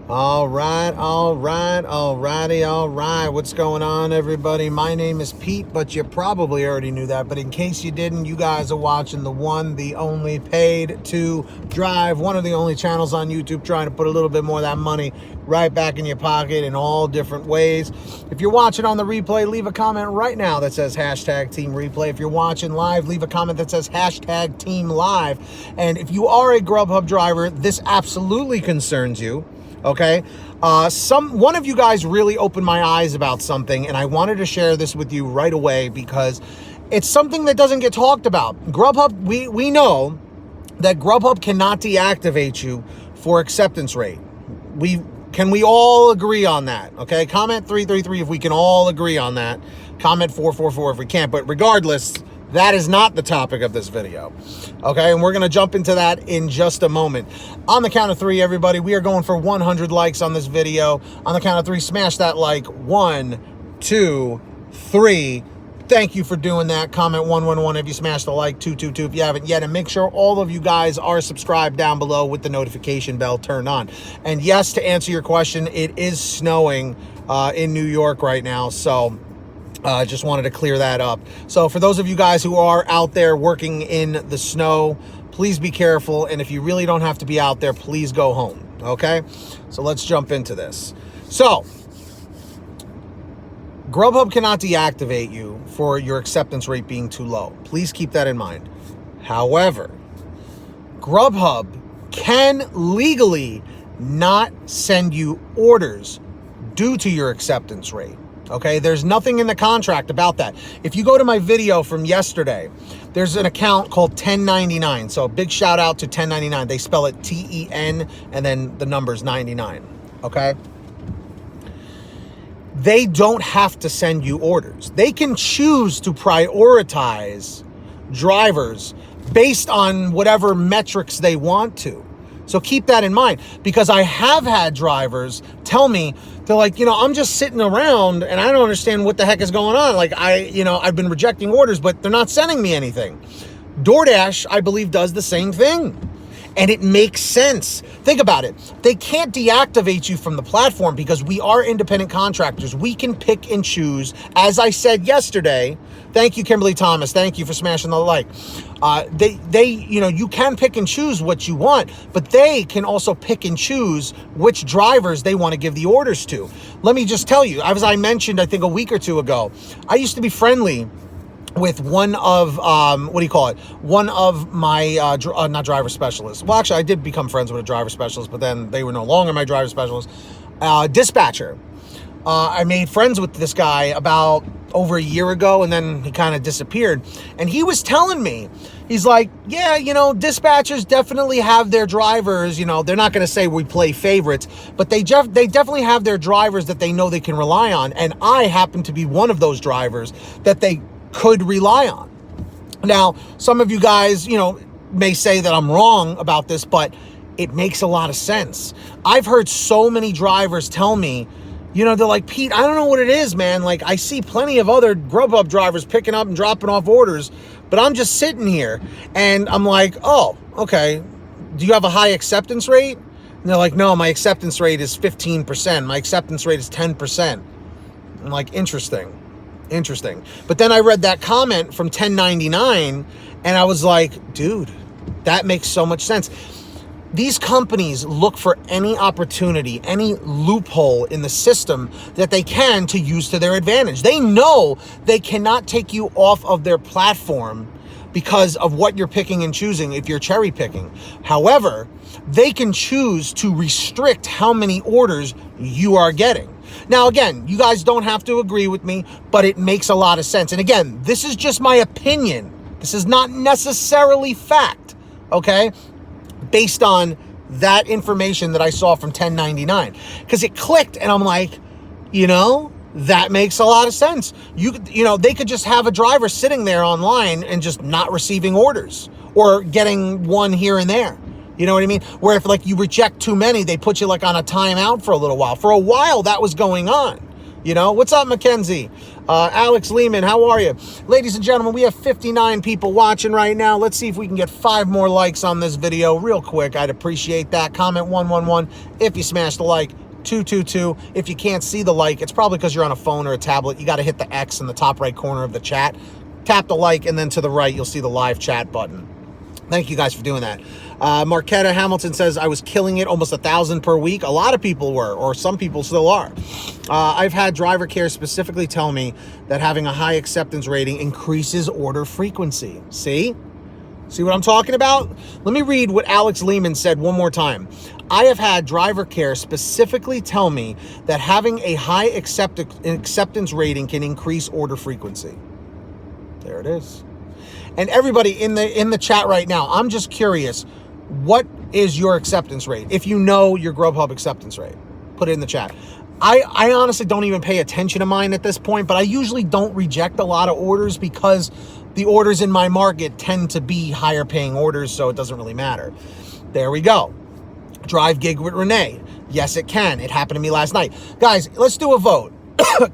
All right. What's going on, everybody? My name is Pete, but you probably already knew that. But in case you didn't, you guys are watching the one, the only Paid to Drive, one of the only channels on YouTube trying to put a little bit more of that money right back in your pocket in all different ways. If you're watching on the replay, leave a comment right now that says hashtag Team Replay. If you're watching live, leave a comment that says hashtag Team Live. And if you are a GrubHub driver, this absolutely concerns you. Okay, one of you guys really opened my eyes about something, and I wanted to share this with you right away because it's something that doesn't get talked about. GrubHub, we know that GrubHub cannot deactivate you for acceptance rate. Can we all agree on that? Okay, comment 333 if we can all agree on that. Comment 444 if we can't. But regardless, that is not the topic of this video. Okay, and we're going to jump into that in just a moment. On the count of three, everybody, we are going for 100 likes on this video. On the count of three, smash that like. 1, 2, 3. Thank you for doing that. Comment 111 if you smashed the like, 222 if you haven't yet, and make sure all of you guys are subscribed down below with the notification bell turned on. And yes, to answer your question, it is snowing in New York right now, so just wanted to clear that up. So for those of you guys who are out there working in the snow, please be careful. And if you really don't have to be out there, please go home. Okay, so let's jump into this. So GrubHub cannot deactivate you for your acceptance rate being too low. Please keep that in mind. However, GrubHub can legally not send you orders due to your acceptance rate. Okay, there's nothing in the contract about that. If you go to my video from yesterday, there's an account called 1099. So a big shout out to 1099. They spell it T-E-N and then the number's 99. Okay. They don't have to send you orders. They can choose to prioritize drivers based on whatever metrics they want to. So keep that in mind, because I have had drivers tell me, they're like, I'm just sitting around and I don't understand what the heck is going on. Like I've been rejecting orders, but they're not sending me anything. DoorDash, I believe, does the same thing. And it makes sense. Think about it. They can't deactivate you from the platform because we are independent contractors. We can pick and choose. As I said yesterday, thank you, Kimberly Thomas. Thank you for smashing the like. You can pick and choose what you want, but they can also pick and choose which drivers they want to give the orders to. Let me just tell you, as I mentioned, I think a week or two ago, I used to be friendly with one of, one of my, not driver specialists. Well, actually, I did become friends with a driver specialist, but then they were no longer my driver specialist. Dispatcher. I made friends with this guy about over a year ago, and then he kind of disappeared. And he was telling me, he's like, yeah, dispatchers definitely have their drivers. They're not going to say we play favorites, but they definitely have their drivers that they know they can rely on. And I happen to be one of those drivers that they could rely on. Now, some of you guys, may say that I'm wrong about this, but it makes a lot of sense. I've heard so many drivers tell me, they're like, Pete, I don't know what it is, man. Like, I see plenty of other GrubHub drivers picking up and dropping off orders, but I'm just sitting here. And I'm like, oh, okay. Do you have a high acceptance rate? And they're like, no, my acceptance rate is 15%. My acceptance rate is 10%. I'm like, interesting. But then I read that comment from 1099 and I was like, dude, that makes so much sense. These companies look for any opportunity, any loophole in the system that they can to use to their advantage. They know they cannot take you off of their platform because of what you're picking and choosing if you're cherry picking. However, they can choose to restrict how many orders you are getting. Now, again, you guys don't have to agree with me, but it makes a lot of sense. And again, this is just my opinion. This is not necessarily fact, okay? Based on that information that I saw from 1099. Because it clicked and I'm like, that makes a lot of sense. They could just have a driver sitting there online and just not receiving orders or getting one here and there. You know what I mean? Where if you reject too many, they put you on a timeout for a little while. For a while, that was going on. What's up, Mackenzie? Alex Lehman, how are you? Ladies and gentlemen, we have 59 people watching right now. Let's see if we can get 5 more likes on this video real quick. I'd appreciate that. Comment 111 if you smash the like. 222. If you can't see the like, it's probably because you're on a phone or a tablet. You got to hit the X in the top right corner of the chat. Tap the like, and then to the right, you'll see the live chat button. Thank you guys for doing that. Marquetta Hamilton says, I was killing it, almost 1,000 per week. A lot of people were, or some people still are. I've had driver care specifically tell me that having a high acceptance rating increases order frequency. See? See what I'm talking about? Let me read what Alex Lehman said one more time. I have had driver care specifically tell me that having a high acceptance rating can increase order frequency. There it is. And everybody in the chat right now, I'm just curious, what is your acceptance rate? If you know your GrubHub acceptance rate, put it in the chat. I honestly don't even pay attention to mine at this point, but I usually don't reject a lot of orders because the orders in my market tend to be higher paying orders, so it doesn't really matter. There we go. Drive gig with Renee. Yes, it can. It happened to me last night. Guys, let's do a vote.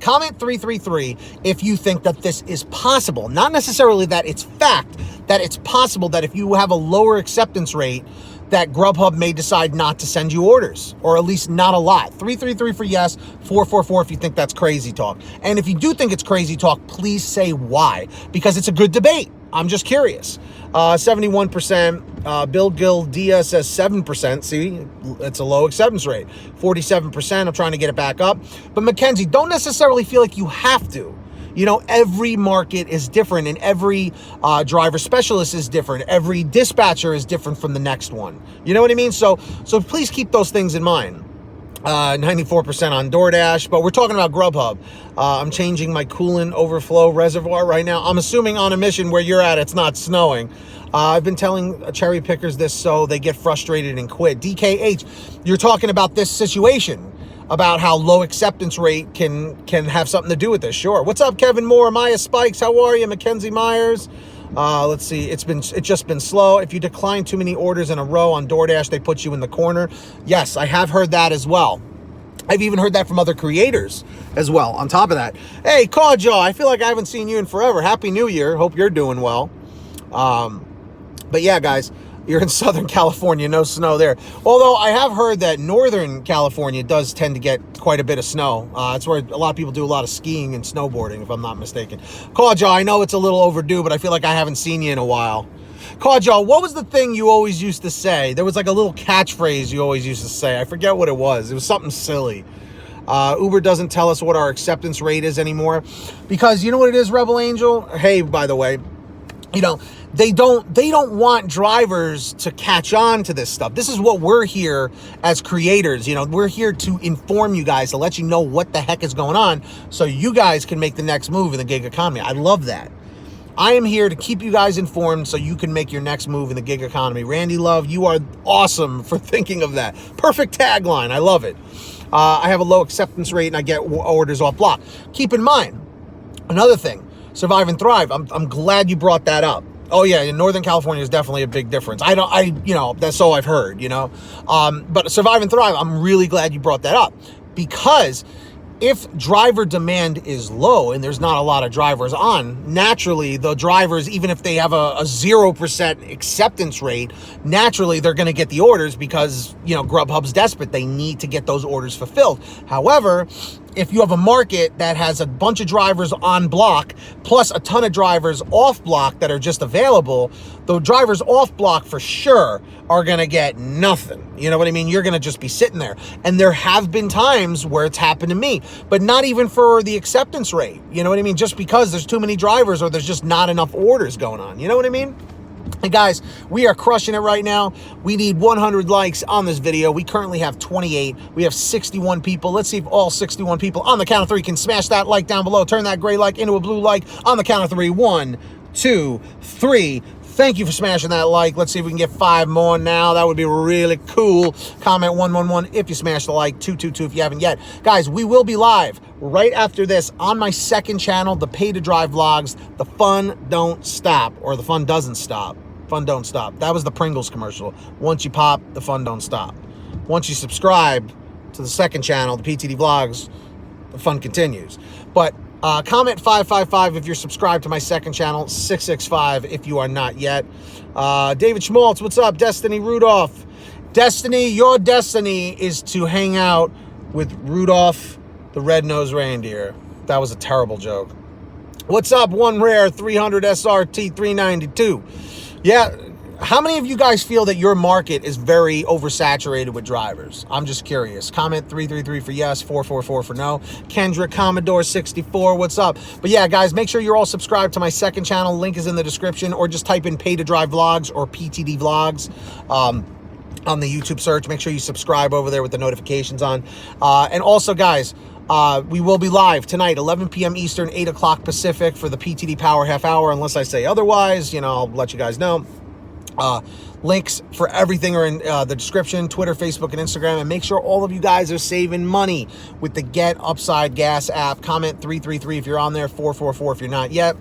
Comment 333 if you think that this is possible. Not necessarily that it's fact, that it's possible that if you have a lower acceptance rate, that GrubHub may decide not to send you orders, or at least not a lot. 333 for yes, 444 if you think that's crazy talk. And if you do think it's crazy talk, please say why, because it's a good debate. I'm just curious. 71%, Bill Gildia says 7%. See, it's a low acceptance rate. 47%, I'm trying to get it back up. But Mackenzie, don't necessarily feel like you have to. You know, every market is different, and every driver specialist is different. Every dispatcher is different from the next one. You know what I mean? So please keep those things in mind. 94% on DoorDash, but we're talking about GrubHub. I'm changing my coolant overflow reservoir right now. I'm assuming on a mission where you're at, it's not snowing. I've been telling cherry pickers this so they get frustrated and quit. DKH, you're talking about this situation, about how low acceptance rate can have something to do with this. Sure. What's up, Kevin Moore? Maya Spikes, how are you? Mackenzie Myers. Let's see. It's just been slow. If you decline too many orders in a row on DoorDash, they put you in the corner. Yes, I have heard that as well. I've even heard that from other creators as well. On top of that, hey, Cawjaw, I feel like I haven't seen you in forever. Happy New Year. Hope you're doing well. But yeah, guys, you're in Southern California, no snow there. Although I have heard that Northern California does tend to get quite a bit of snow. It's where a lot of people do a lot of skiing and snowboarding, if I'm not mistaken. Cawjaw, I know it's a little overdue, but I feel like I haven't seen you in a while. Cawjaw, what was the thing you always used to say? There was like a little catchphrase you always used to say. I forget what it was. It was something silly. Uber doesn't tell us what our acceptance rate is anymore. Because you know what it is, Rebel Angel? Hey, by the way, you know, they don't want drivers to catch on to this stuff. This is what we're here as creators. You know, we're here to inform you guys, to let you know what the heck is going on so you guys can make the next move in the gig economy. I love that. I am here to keep you guys informed so you can make your next move in the gig economy. Randy Love, you are awesome for thinking of that. Perfect tagline. I love it. I have a low acceptance rate and I get orders off block. Keep in mind, another thing, Survive and Thrive. I'm glad you brought that up. Oh yeah, in Northern California is definitely a big difference. You know, that's all I've heard, you know. But Survive and Thrive, I'm really glad you brought that up, because if driver demand is low and there's not a lot of drivers on, naturally the drivers, even if they have a 0% acceptance rate, naturally they're going to get the orders because, you know, GrubHub's desperate. They need to get those orders fulfilled. However, if you have a market that has a bunch of drivers on block plus a ton of drivers off block that are just available, the drivers off block for sure are going to get nothing. You know what I mean? You're going to just be sitting there. And there have been times where it's happened to me, but not even for the acceptance rate. You know what I mean? Just because there's too many drivers or there's just not enough orders going on. You know what I mean? And guys, we are crushing it right now. We need 100 likes on this video. We currently have 28. We have 61 people. Let's see if all 61 people on the count of 3 can smash that like down below. Turn that gray like into a blue like on the count of 3. 1, 2, 3. Thank you for smashing that like. Let's see if we can get 5 more now. That would be really cool. Comment 111 if you smash the like. 222 if you haven't yet. Guys, we will be live right after this on my second channel, the Pay to Drive vlogs. The fun don't stop, or the fun doesn't stop. Fun don't stop. That was the Pringles commercial. Once you pop, the fun don't stop. Once you subscribe to the second channel, the PTD vlogs, the fun continues. But Comment 555 if you're subscribed to my second channel, 665 if you are not yet. David Schmaltz, what's up? Destiny Rudolph. Destiny, your destiny is to hang out with Rudolph the Red-Nosed Reindeer. That was a terrible joke. What's up? One Rare 300 SRT 392. Yeah, how many of you guys feel that your market is very oversaturated with drivers? I'm just curious. Comment 333 for yes, 444 for no. Kendra Commodore 64, what's up? But yeah, guys, make sure you're all subscribed to my second channel. Link is in the description, or just type in Pay to Drive Vlogs or PTD Vlogs on the YouTube search. Make sure you subscribe over there with the notifications on. And also, guys, we will be live tonight, 11 p.m. Eastern, 8 o'clock Pacific for the PTD Power Half Hour. Unless I say otherwise, you know, I'll let you guys know. Links for everything are in the description, Twitter, Facebook, and Instagram. And make sure all of you guys are saving money with the Get Upside Gas app. Comment 333 if you're on there, 444 if you're not yet.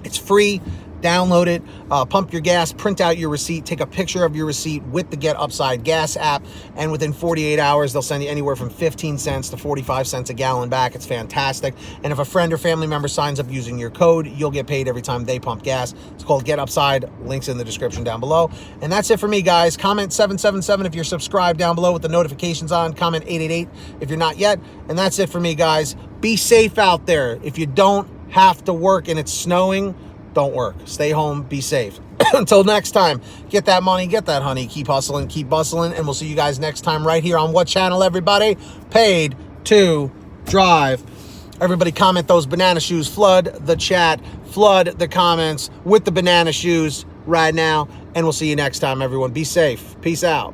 It's free. Download it, pump your gas, print out your receipt, take a picture of your receipt with the Get Upside Gas app, and within 48 hours, they'll send you anywhere from 15 cents to 45 cents a gallon back. It's fantastic. And if a friend or family member signs up using your code, you'll get paid every time they pump gas. It's called Get Upside. Links in the description down below. And that's it for me, guys. Comment 777 if you're subscribed down below with the notifications on. Comment 888 if you're not yet. And that's it for me, guys. Be safe out there. If you don't have to work and it's snowing, don't work. Stay home. Be safe. Until next time, get that money, get that honey. Keep hustling, keep bustling, and we'll see you guys next time right here on what channel, everybody? Paid to Drive. Everybody comment those banana shoes. Flood the chat. Flood the comments with the banana shoes right now. And we'll see you next time, everyone. Be safe. Peace out.